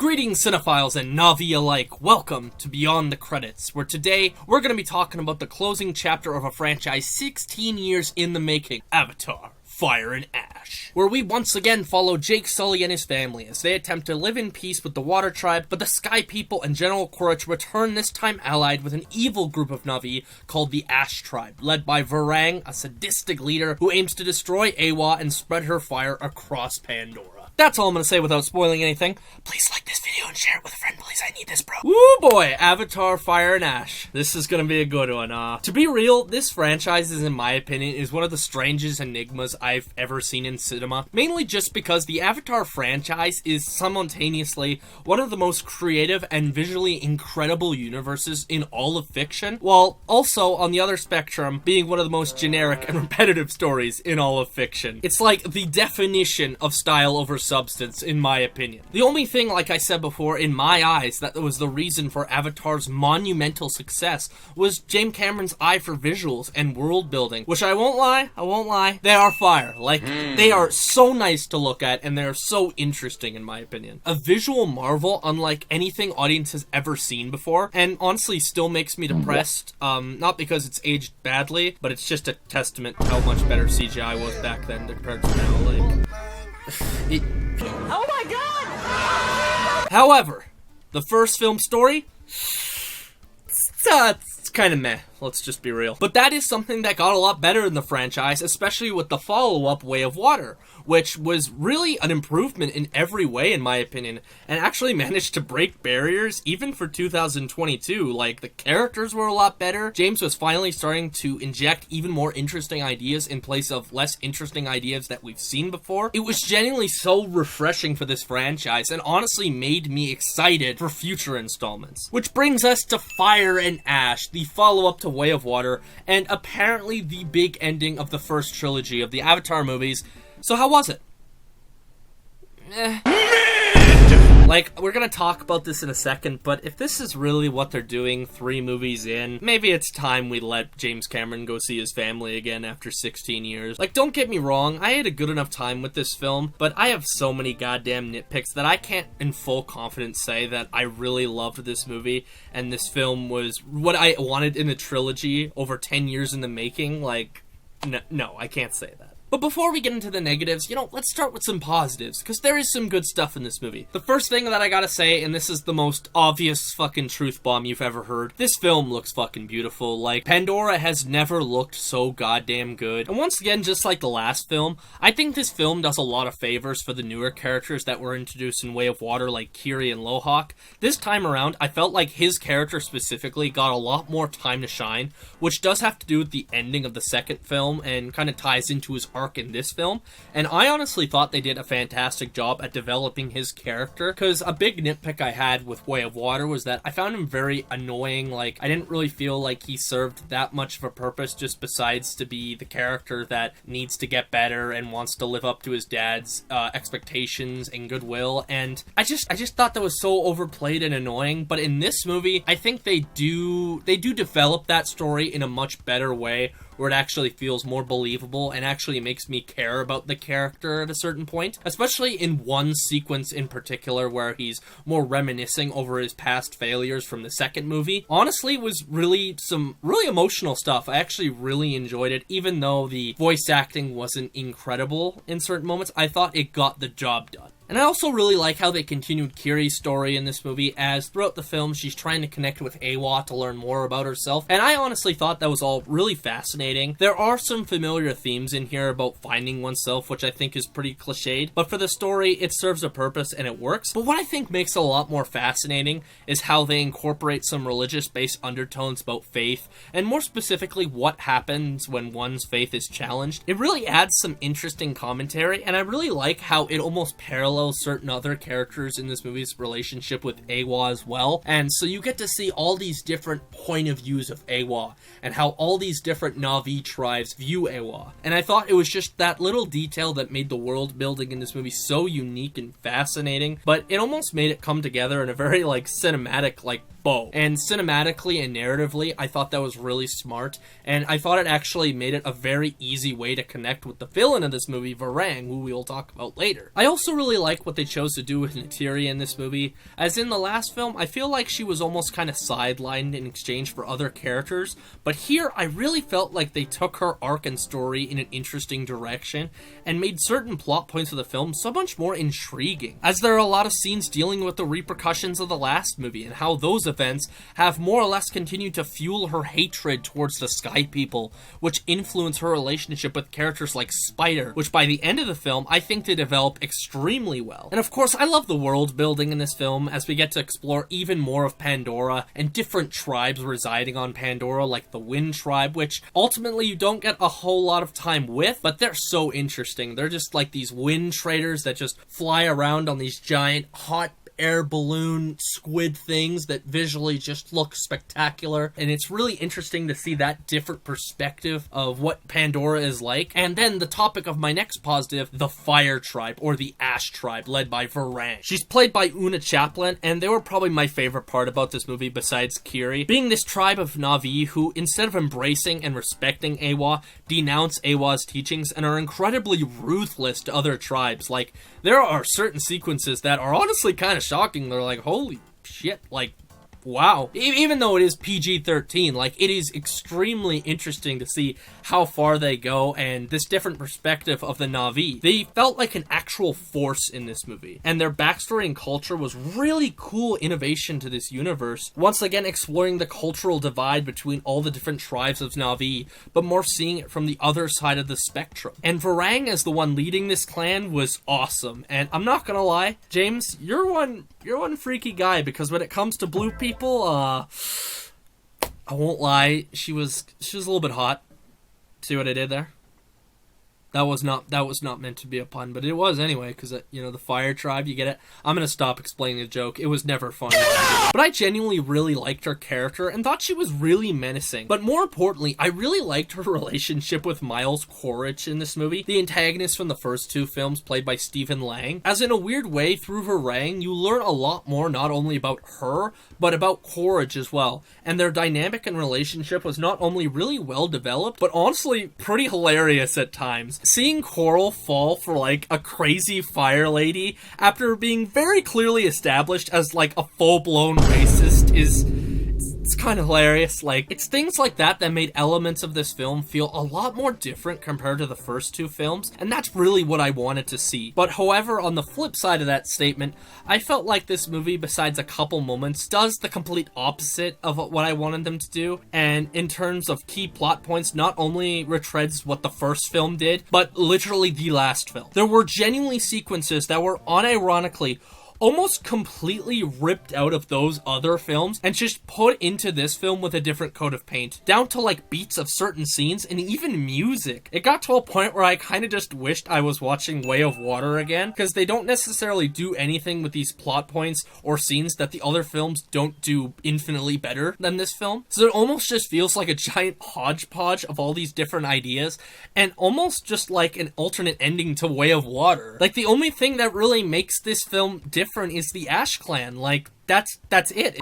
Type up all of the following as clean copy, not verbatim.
Greetings cinephiles and Na'vi alike, welcome to Beyond the Credits, where today we're going to be talking about the closing chapter of a franchise 16 years in the making, Avatar: Fire and Ash, where we once again follow Jake Sully and his family as they attempt to live in peace with the Water Tribe, but the Sky People and General Korach return, this time allied with an evil group of Na'vi called the Ash Tribe, led by Varang, a sadistic leader who aims to destroy Awa and spread her fire across Pandora. That's all I'm going to say without spoiling anything. Please like this video and share it with a friend, please. I need this, bro. Woo boy, Avatar: Fire and Ash. This is going to be a good one. To be real, this franchise in my opinion, is one of the strangest enigmas I've ever seen in cinema. Mainly just because the Avatar franchise is simultaneously one of the most creative and visually incredible universes in all of fiction, while also, on the other spectrum, being one of the most generic and repetitive stories in all of fiction. It's like the definition of style over substance, in my opinion. The only thing, like I said before, in my eyes, that was the reason for Avatar's monumental success was James Cameron's eye for visuals and world building, which I won't lie, they are fire. Like, they are so nice to look at, and they're so interesting, in my opinion. A visual marvel unlike anything audience has ever seen before, and honestly still makes me depressed, not because it's aged badly, but it's just a testament to how much better CGI was back then compared to now. Like, oh my god! However, the first film story, it's kind of meh, let's just be real. But that is something that got a lot better in the franchise, especially with the follow-up Way of Water, which was really an improvement in every way, in my opinion, and actually managed to break barriers even for 2022. Like, the characters were a lot better. James was finally starting to inject even more interesting ideas in place of less interesting ideas that we've seen before. It was genuinely so refreshing for this franchise, and honestly made me excited for future installments. Which brings us to Fire and Ash, the follow-up to Way of Water, and apparently the big ending of the first trilogy of the Avatar movies. So how was it? Like, we're gonna talk about this in a second, but if this is really what they're doing 3 movies in, maybe it's time we let James Cameron go see his family again after 16 years. Like, don't get me wrong, I had a good enough time with this film, but I have so many goddamn nitpicks that I can't in full confidence say that I really loved this movie, and this film was what I wanted in the trilogy over 10 years in the making. Like, no, I can't say that. But before we get into the negatives, let's start with some positives, because there is some good stuff in this movie. The first thing that I gotta say, and this is the most obvious fucking truth bomb you've ever heard, this film looks fucking beautiful. Like, Pandora has never looked so goddamn good. And once again, just like the last film, I think this film does a lot of favors for the newer characters that were introduced in Way of Water, like Kiri and Lohawk. This time around, I felt like his character specifically got a lot more time to shine, which does have to do with the ending of the second film, and kind of ties into his arc in this film, and I honestly thought they did a fantastic job at developing his character, because a big nitpick I had with Way of Water was that I found him very annoying. Like, I didn't really feel like he served that much of a purpose, just besides to be the character that needs to get better and wants to live up to his dad's expectations and goodwill, and I just thought that was so overplayed and annoying. But in this movie, I think they do develop that story in a much better way, where it actually feels more believable and actually makes me care about the character at a certain point, especially in one sequence in particular where he's more reminiscing over his past failures from the second movie. Honestly, it was really some really emotional stuff. I actually really enjoyed it, even though the voice acting wasn't incredible in certain moments. I thought it got the job done. And I also really like how they continued Kiri's story in this movie, as throughout the film she's trying to connect with Awa to learn more about herself, and I honestly thought that was all really fascinating. There are some familiar themes in here about finding oneself, which I think is pretty cliched, but for the story, it serves a purpose and it works. But what I think makes it a lot more fascinating is how they incorporate some religious-based undertones about faith, and more specifically, what happens when one's faith is challenged. It really adds some interesting commentary, and I really like how it almost parallels certain other characters in this movie's relationship with Awa as well. And so you get to see all these different point of views of Awa, and how all these different Na'vi tribes view Awa. And I thought it was just that little detail that made the world building in this movie so unique and fascinating, but it almost made it come together in a very, like, cinematic, like, bow. And cinematically and narratively, I thought that was really smart, and I thought it actually made it a very easy way to connect with the villain of this movie, Varang, who we will talk about later. I also really like what they chose to do with Neytiri in this movie. As in the last film, I feel like she was almost kind of sidelined in exchange for other characters, but here I really felt like they took her arc and story in an interesting direction and made certain plot points of the film so much more intriguing, as there are a lot of scenes dealing with the repercussions of the last movie and how those events have more or less continued to fuel her hatred towards the Sky People, which influence her relationship with characters like Spider, which by the end of the film I think they develop extremely well. And of course, I love the world building in this film as we get to explore even more of Pandora and different tribes residing on Pandora, like the Wind Tribe, which ultimately you don't get a whole lot of time with, but they're so interesting. They're just like these wind traders that just fly around on these giant hot air balloon squid things that visually just look spectacular, and it's really interesting to see that different perspective of what Pandora is like. And then the topic of my next positive, the Fire Tribe, or the Ash Tribe, led by Varang. She's played by Una Chaplin, and they were probably my favorite part about this movie besides Kiri, being this tribe of Na'vi who, instead of embracing and respecting Awa, denounce Awa's teachings and are incredibly ruthless to other tribes. Like, there are certain sequences that are honestly kind of shocking. They're like, holy shit, like, wow. Even though it is PG-13, like, it is extremely interesting to see how far they go and this different perspective of the Na'vi. They felt like an actual force in this movie, and their backstory and culture was really cool innovation to this universe, once again exploring the cultural divide between all the different tribes of Na'vi, but more seeing it from the other side of the spectrum. And Varang as the one leading this clan was awesome, and I'm not gonna lie, James, you're one freaky guy, because when it comes to blue people, I won't lie, she was a little bit hot. See what I did there? That was not meant to be a pun, but it was anyway, because, you know, the Fire Tribe, you get it? I'm gonna stop explaining the joke. It was never funny. But I genuinely really liked her character and thought she was really menacing. But more importantly, I really liked her relationship with Miles Quaritch in this movie, the antagonist from the first two films, played by Stephen Lang. As in a weird way, through Varang, you learn a lot more not only about her, but about Quaritch as well. And their dynamic and relationship was not only really well developed, but honestly pretty hilarious at times. Seeing Coral fall for like a crazy fire lady after being very clearly established as like a full-blown racist is... it's kind of hilarious. Like, it's things like that that made elements of this film feel a lot more different compared to the first two films, and that's really what I wanted to see. But however, on the flip side of that statement, I felt like this movie, besides a couple moments, does the complete opposite of what I wanted them to do, and in terms of key plot points, not only retreads what the first film did, but literally the last film. There were genuinely sequences that were unironically almost completely ripped out of those other films and just put into this film with a different coat of paint, down to like beats of certain scenes and even music. It got to a point where I kind of just wished I was watching Way of Water again, because they don't necessarily do anything with these plot points or scenes that the other films don't do infinitely better than this film. So it almost just feels like a giant hodgepodge of all these different ideas, and almost just like an alternate ending to Way of Water. Like, the only thing that really makes this film different is the Ash Clan. Like, that's it.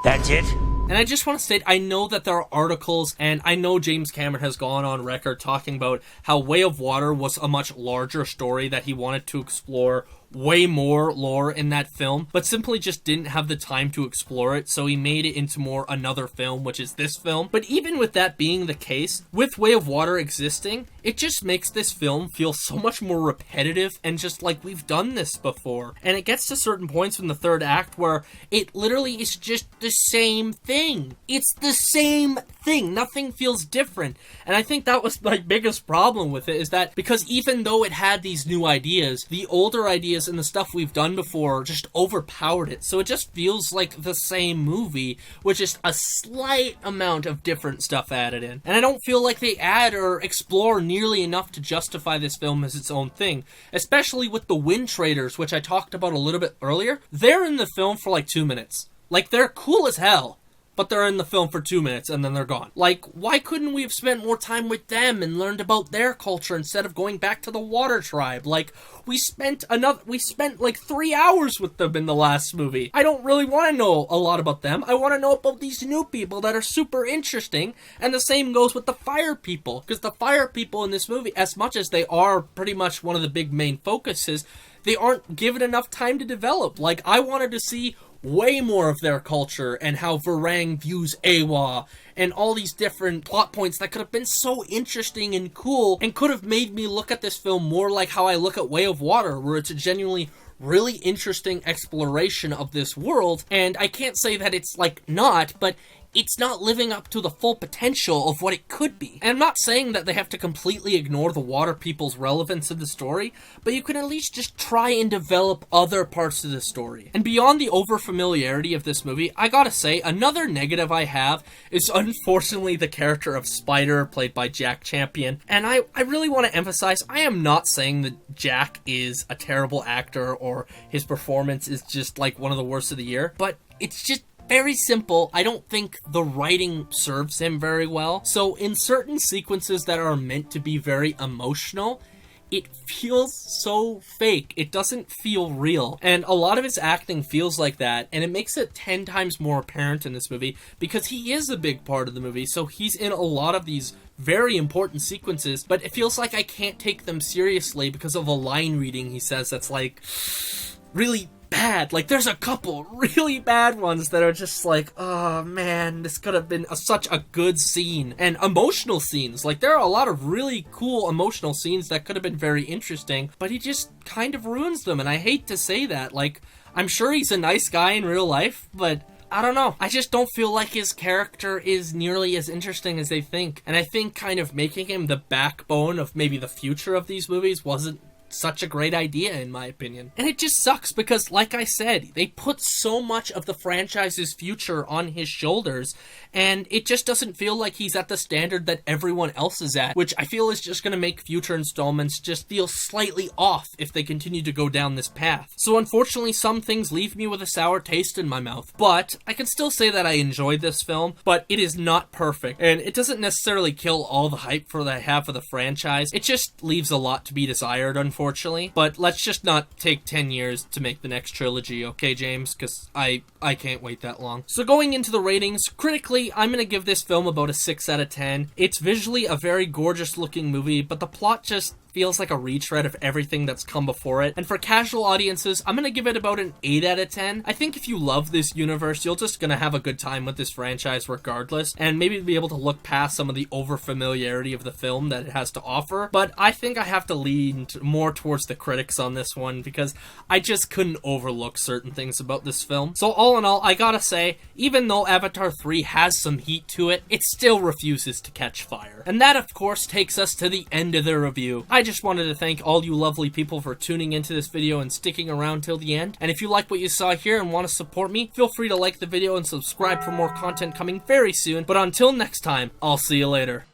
That's it? And I just want to state, I know that there are articles, and I know James Cameron has gone on record talking about how Way of Water was a much larger story that he wanted to explore way more lore in that film, but simply just didn't have the time to explore it, so he made it into more another film, which is this film. But even with that being the case, with Way of Water existing, it just makes this film feel so much more repetitive and just like we've done this before. And it gets to certain points in the third act where it literally is just the same thing. It's the same thing. Nothing feels different. And I think that was my biggest problem with it, is that because even though it had these new ideas, the older ideas and the stuff we've done before just overpowered it. So it just feels like the same movie with just a slight amount of different stuff added in. And I don't feel like they add or explore nearly enough to justify this film as its own thing, especially with the Wind Traders, which I talked about a little bit earlier. They're in the film for like 2 minutes. Like, they're cool as hell, but they're in the film for 2 minutes and then they're gone. Like, why couldn't we have spent more time with them and learned about their culture instead of going back to the water tribe? Like, we spent like 3 hours with them in the last movie. I don't really want to know a lot about them. I want to know about these new people that are super interesting, and the same goes with the fire people, because the fire people in this movie, as much as they are pretty much one of the big main focuses, they aren't given enough time to develop. Like, I wanted to see way more of their culture and how Varang views Awa and all these different plot points that could have been so interesting and cool and could have made me look at this film more like how I look at Way of Water, where it's a genuinely really interesting exploration of this world. And I can't say that it's like not, but it's not living up to the full potential of what it could be. And I'm not saying that they have to completely ignore the water people's relevance in the story, but you can at least just try and develop other parts of the story. And beyond the over-familiarity of this movie, I gotta say, another negative I have is unfortunately the character of Spider, played by Jack Champion. And I really want to emphasize, I am not saying that Jack is a terrible actor or his performance is just like one of the worst of the year, but it's just very simple. I don't think the writing serves him very well. So in certain sequences that are meant to be very emotional, it feels so fake. It doesn't feel real. And a lot of his acting feels like that, and it makes it 10 times more apparent in this movie because he is a big part of the movie. So he's in a lot of these very important sequences, but it feels like I can't take them seriously because of a line reading he says that's like really bad. Like, there's a couple really bad ones that are just like, oh man, this could have been such a good scene. And emotional scenes, like there are a lot of really cool emotional scenes that could have been very interesting, but he just kind of ruins them. And I hate to say that. Like, I'm sure he's a nice guy in real life, but I don't know. I just don't feel like his character is nearly as interesting as they think. And I think kind of making him the backbone of maybe the future of these movies wasn't such a great idea, in my opinion. And it just sucks because, like I said, they put so much of the franchise's future on his shoulders, and it just doesn't feel like he's at the standard that everyone else is at, which I feel is just going to make future installments just feel slightly off if they continue to go down this path. So unfortunately, some things leave me with a sour taste in my mouth, but I can still say that I enjoyed this film, but it is not perfect, and it doesn't necessarily kill all the hype that I have for the franchise. It just leaves a lot to be desired, unfortunately. But let's just not take 10 years to make the next trilogy, okay, James? Because I can't wait that long. So going into the ratings, critically, I'm going to give this film about a 6 out of 10. It's visually a very gorgeous looking movie, but the plot just feels like a retread of everything that's come before it. And for casual audiences, I'm gonna give it about an 8 out of 10. I think if you love this universe, you're just gonna have a good time with this franchise regardless, and maybe be able to look past some of the over-familiarity of the film that it has to offer. But I think I have to lean more towards the critics on this one, because I just couldn't overlook certain things about this film. So all in all, I gotta say, even though Avatar 3 has some heat to it, it still refuses to catch fire. And that, of course, takes us to the end of the review. I just wanted to thank all you lovely people for tuning into this video and sticking around till the end. And if you like what you saw here and want to support me, feel free to like the video and subscribe for more content coming very soon. But until next time, I'll see you later.